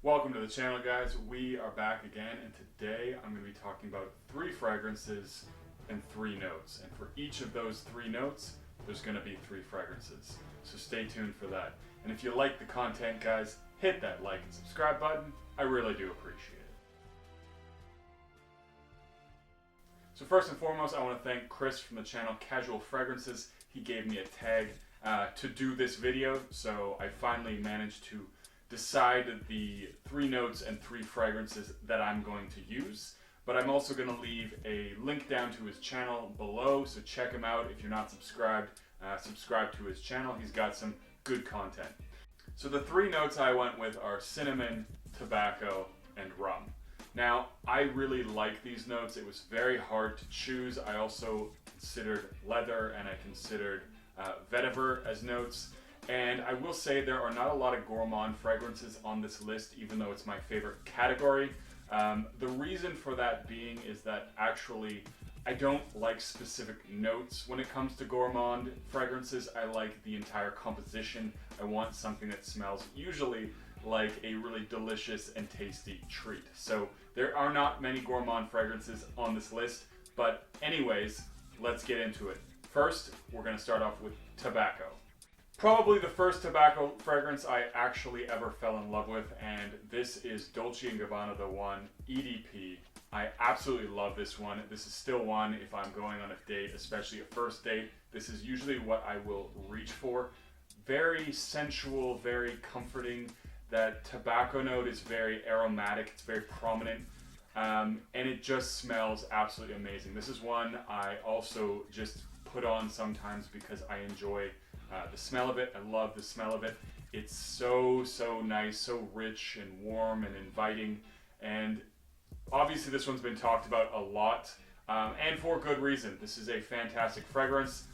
Welcome to the channel, guys. We are back again, and today I'm going to be talking about 3 fragrances and 3 notes. And for each of those 3 notes, there's going to be 3 fragrances. So stay tuned for that. And if you like the content, guys, hit that like and subscribe button. I really do appreciate it. So first and foremost, I want to thank Chris from the channel Casual Fragrances. He gave me a tag to do this video, so I finally managed to decide the 3 notes and 3 fragrances that I'm going to use. But I'm also going to leave a link down to his channel below, so check him out. If you're not subscribed, subscribe to his channel. He's got some good content. So the 3 notes I went with are cinnamon, tobacco, and rum. Now, I really like these notes. It was very hard to choose. I also considered leather and I considered vetiver as notes. And I will say there are not a lot of gourmand fragrances on this list, even though it's my favorite category. The reason for that being is that actually I don't like specific notes when it comes to gourmand fragrances. I like the entire composition. I want something that smells usually like a really delicious and tasty treat. So there are not many gourmand fragrances on this list, but anyways, let's get into it. First, we're going to start off with tobacco. Probably the first tobacco fragrance I actually ever fell in love with, and this is Dolce Gabbana The One EDP. I absolutely love this one. This is still one if I'm going on a date, especially a first date. This is usually what I will reach for. Very sensual, very comforting. That tobacco note is very aromatic, it's very prominent, and it just smells absolutely amazing. This is one I also just put on sometimes because I enjoy the smell of it. I love the smell of it. It's so nice, so rich and warm and inviting. And obviously this one's been talked about a lot, and for good reason. This is a fantastic fragrance.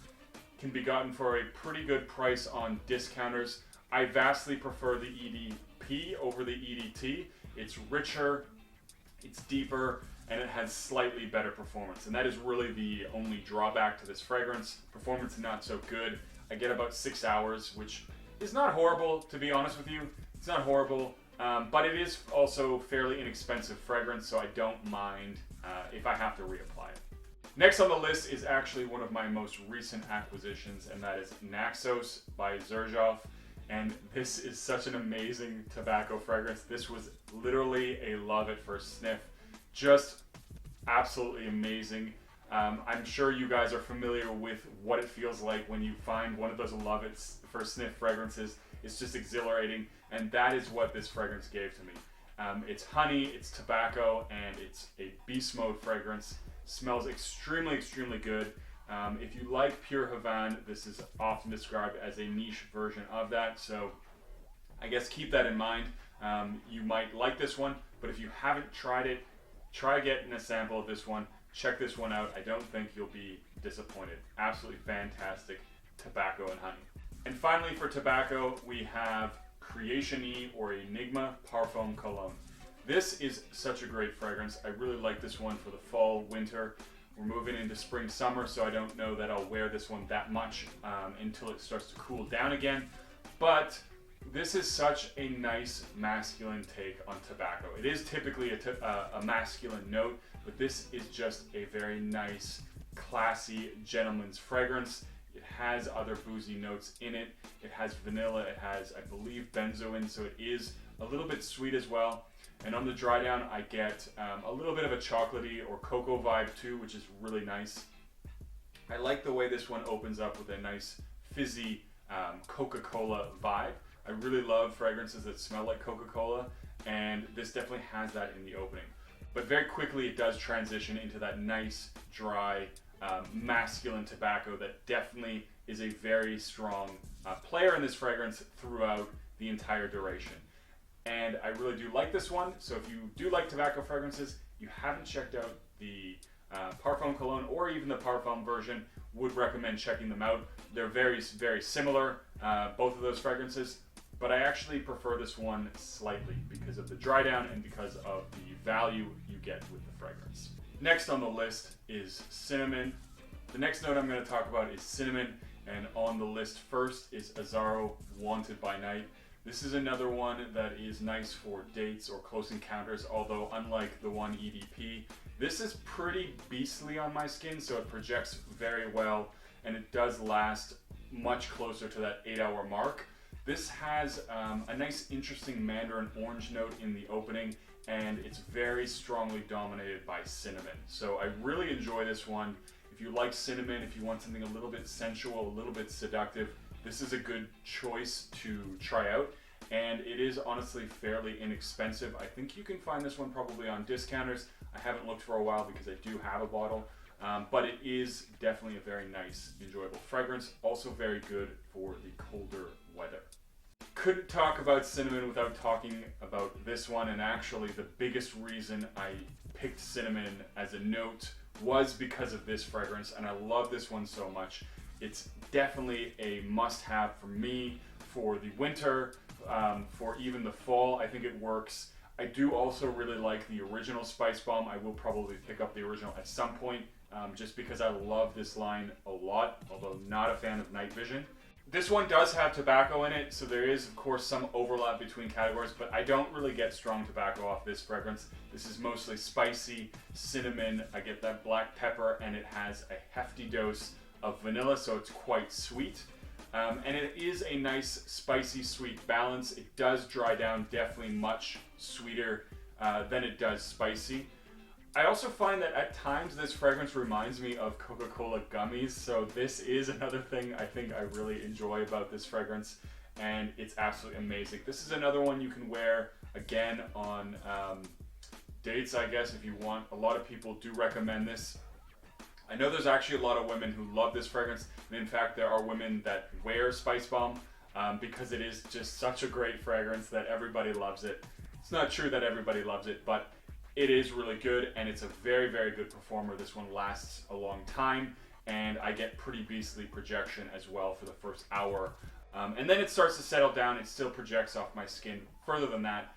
Can be gotten for a pretty good price on discounters. I vastly prefer the EDP over the EDT. It's richer, it's deeper, and it has slightly better performance. And that is really the only drawback to this fragrance. Performance is not so good. I get about 6 hours, which is not horrible, to be honest with you. It's not horrible, but it is also fairly inexpensive fragrance, so I don't mind if I have to reapply it. Next on the list is actually one of my most recent acquisitions, and that is Naxos by Xerjoff. And this is such an amazing tobacco fragrance. This was literally a love at first sniff. Just absolutely amazing. I'm sure you guys are familiar with what it feels like when you find one of those love at first sniff fragrances. It's just exhilarating, and that is what this fragrance gave to me. It's honey, it's tobacco, and it's a beast mode fragrance. Smells extremely good. If you like Pure Havane, this is often described as a niche version of that, so I guess keep that in mind. You might like this one, but if you haven't tried it, try getting a sample of this one. Check this one out. I don't think you'll be disappointed. Absolutely fantastic tobacco and honey. And finally for tobacco, we have Creation E or Enigma Parfum Cologne. This is such a great fragrance. I really like this one for the fall, winter. We're moving into spring, summer, so I don't know that I'll wear this one that much until it starts to cool down again. But this is such a nice masculine take on tobacco. It is typically a masculine note, but this is just a very nice, classy, gentleman's fragrance. It has other boozy notes in it. It has vanilla, it has, I believe, benzoin, so it is a little bit sweet as well. And on the dry down, I get a little bit of a chocolatey or cocoa vibe too, which is really nice. I like the way this one opens up with a nice fizzy Coca-Cola vibe. I really love fragrances that smell like Coca-Cola, and this definitely has that in the opening. But very quickly it does transition into that nice, dry, masculine tobacco that definitely is a very strong player in this fragrance throughout the entire duration. And I really do like this one, so if you do like tobacco fragrances, you haven't checked out the Parfum Cologne or even the Parfum version, would recommend checking them out. They're very similar, both of those fragrances, but I actually prefer this one slightly because of the dry down and because of the value you get with the fragrance. Next on the list is cinnamon. The next note I'm going to talk about is cinnamon, and on the list first is Azzaro Wanted by Night. This is another one that is nice for dates or close encounters, although unlike the one EDP, this is pretty beastly on my skin, so it projects very well and it does last much closer to that 8-hour mark. This has a nice interesting mandarin orange note in the opening, and it's very strongly dominated by cinnamon. So I really enjoy this one. If you like cinnamon, if you want something a little bit sensual, a little bit seductive, this is a good choice to try out. And it is honestly fairly inexpensive. I think you can find this one probably on discounters. I haven't looked for a while because I do have a bottle. But it is definitely a very nice, enjoyable fragrance. Also very good for the colder weather. Couldn't talk about cinnamon without talking about this one, and actually the biggest reason I picked cinnamon as a note was because of this fragrance, and I love this one so much. It's definitely a must-have for me for the winter, for even the fall. I think it works. I do also really like the original Spice Bomb. I will probably pick up the original at some point, just because I love this line a lot, although not a fan of Night Vision. This one does have tobacco in it, so there is of course some overlap between categories, but I don't really get strong tobacco off this fragrance. This is mostly spicy, cinnamon, I get that black pepper, and it has a hefty dose of vanilla, so it's quite sweet. And it is a nice spicy sweet balance. It does dry down definitely much sweeter than it does spicy. I also find that at times this fragrance reminds me of Coca-Cola gummies, so this is another thing I think I really enjoy about this fragrance, and it's absolutely amazing. This is another one you can wear again on dates, I guess, if you want. A lot of people do recommend this. I know there's actually a lot of women who love this fragrance, and in fact there are women that wear Spice Bomb because it is just such a great fragrance that everybody loves it. It's not true that everybody loves it, but it is really good, and it's a very, very good performer. This one lasts a long time, and I get pretty beastly projection as well for the first hour. And then it starts to settle down. It still projects off my skin further than that,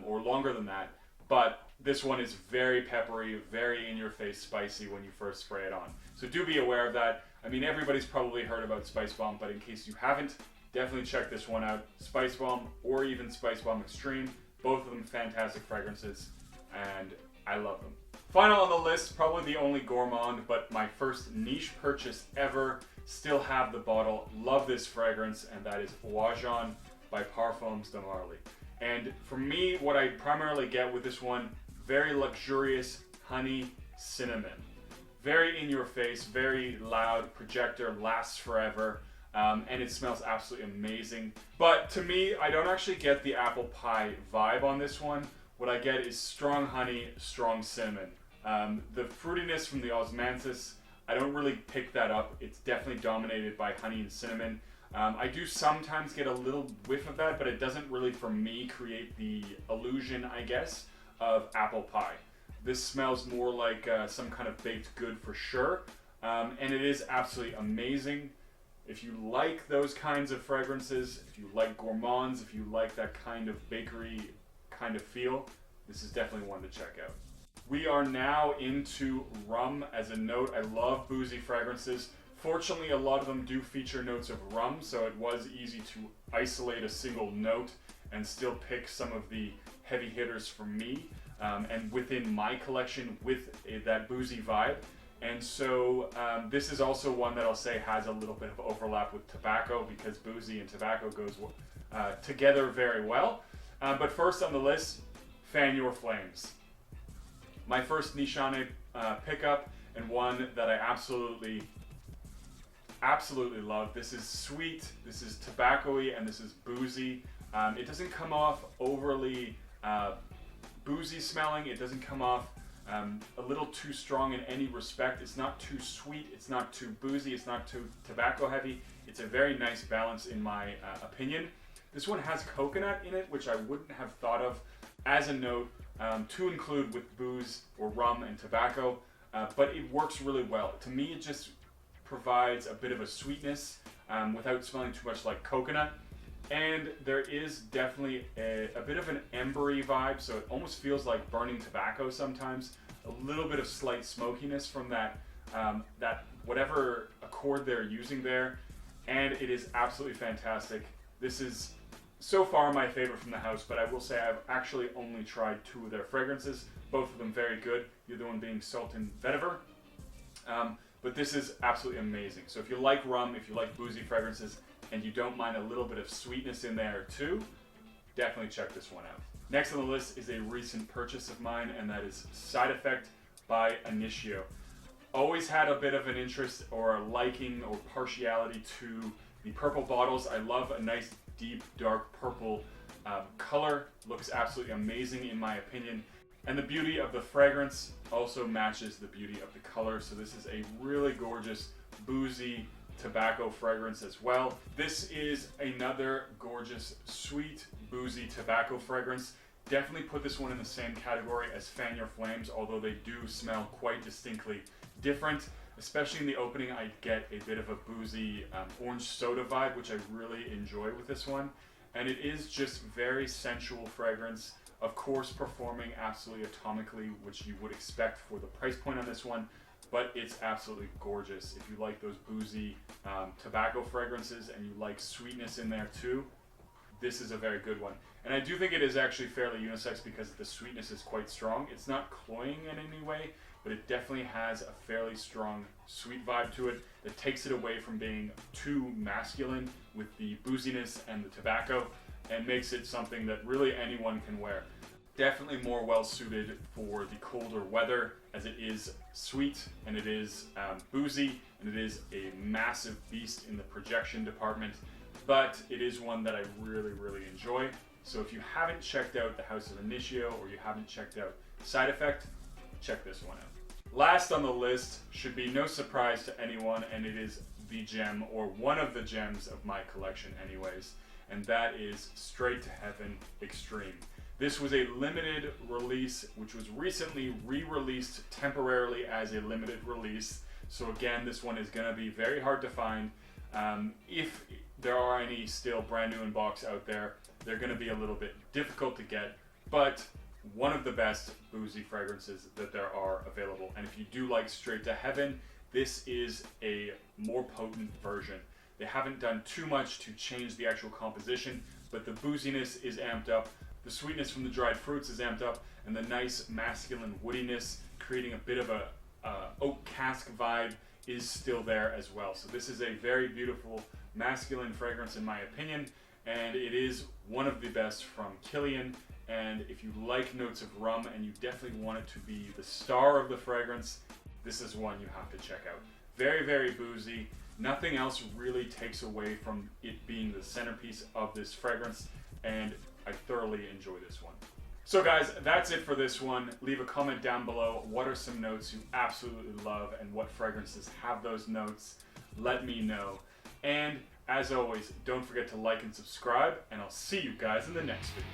or longer than that. But this one is very peppery, very in-your-face spicy when you first spray it on. So do be aware of that. I mean, everybody's probably heard about Spice Bomb, but in case you haven't, definitely check this one out. Spice Bomb or even Spice Bomb Extreme. Both of them fantastic fragrances, and I love them. Final on the list, probably the only gourmand, but my first niche purchase ever. Still have the bottle. Love this fragrance, and that is Wajan by Parfums de Marly. And for me, what I primarily get with this one, very luxurious honey cinnamon. Very in your face, very loud, projector, lasts forever, and it smells absolutely amazing. But to me, I don't actually get the apple pie vibe on this one. What I get is strong honey, strong cinnamon. The fruitiness from the osmanthus, I don't really pick that up. It's definitely dominated by honey and cinnamon. I do sometimes get a little whiff of that, but it doesn't really, for me, create the illusion, I guess, of apple pie. This smells more like some kind of baked good for sure, and it is absolutely amazing. If you like those kinds of fragrances, if you like gourmands, if you like that kind of bakery kind of feel, this is definitely one to check out. We are now into rum as a note. I love boozy fragrances. Fortunately, a lot of them do feature notes of rum, so it was easy to isolate a single note and still pick some of the heavy hitters for me and within my collection with that boozy vibe. And so this is also one that I'll say has a little bit of overlap with tobacco, because boozy and tobacco goes together very well. But first on the list, Fan Your Flames. My first Nishane pickup, and one that I absolutely love. This is sweet, this is tobacco-y, and this is boozy. It doesn't come off overly boozy smelling. It doesn't come off a little too strong in any respect. It's not too sweet, it's not too boozy, it's not too tobacco heavy. It's a very nice balance in my opinion. This one has coconut in it, which I wouldn't have thought of as a note to include with booze or rum and tobacco, but it works really well. To me, it just provides a bit of a sweetness without smelling too much like coconut. And there is definitely a bit of an embery vibe, so it almost feels like burning tobacco sometimes. A little bit of slight smokiness from that whatever accord they're using there, and it is absolutely fantastic. This is so far my favorite from the house, but I will say I've actually only tried 2 of their fragrances, both of them very good, the other one being Salt and Vetiver. But this is absolutely amazing. So if you like rum, if you like boozy fragrances, and you don't mind a little bit of sweetness in there too, definitely check this one out. Next on the list is a recent purchase of mine, and that is Side Effect by Initio. Always had a bit of an interest or a liking or partiality to the purple bottles. I love a nice deep dark purple color. Looks absolutely amazing in my opinion. And the beauty of the fragrance also matches the beauty of the color. So this is a really gorgeous boozy tobacco fragrance as well. This is another gorgeous sweet boozy tobacco fragrance. Definitely put this one in the same category as Fan Your Flames, although they do smell quite distinctly different. Especially in the opening, I get a bit of a boozy orange soda vibe, which I really enjoy with this one. And it is just very sensual fragrance. Of course, performing absolutely atomically, which you would expect for the price point on this one, but it's absolutely gorgeous. If you like those boozy tobacco fragrances and you like sweetness in there too, this is a very good one. And I do think it is actually fairly unisex because the sweetness is quite strong. It's not cloying in any way, but it definitely has a fairly strong sweet vibe to it that takes it away from being too masculine with the booziness and the tobacco, and makes it something that really anyone can wear. Definitely more well suited for the colder weather, as it is sweet and it is boozy and it is a massive beast in the projection department, but it is one that I really, really enjoy. So if you haven't checked out the House of Initio or you haven't checked out Side Effect, check this one out. Last on the list should be no surprise to anyone, and it is the gem, or one of the gems of my collection anyways, and that is Straight to Heaven Extreme. This was a limited release, which was recently re-released temporarily as a limited release. So again, this one is going to be very hard to find. If there are any still brand new in box out there, they're going to be a little bit difficult to get, but one of the best boozy fragrances that there are available. And if you do like Straight to Heaven, this is a more potent version. They haven't done too much to change the actual composition, but the booziness is amped up, the sweetness from the dried fruits is amped up, and the nice masculine woodiness, creating a bit of a oak cask vibe, is still there as well. So this is a very beautiful masculine fragrance in my opinion, and it is one of the best from Kilian. And if you like notes of rum and you definitely want it to be the star of the fragrance, this is one you have to check out. Very, very boozy. Nothing else really takes away from it being the centerpiece of this fragrance, and I thoroughly enjoy this one. So guys, that's it for this one. Leave a comment down below. What are some notes you absolutely love, and what fragrances have those notes? Let me know. And as always, don't forget to like and subscribe, and I'll see you guys in the next video.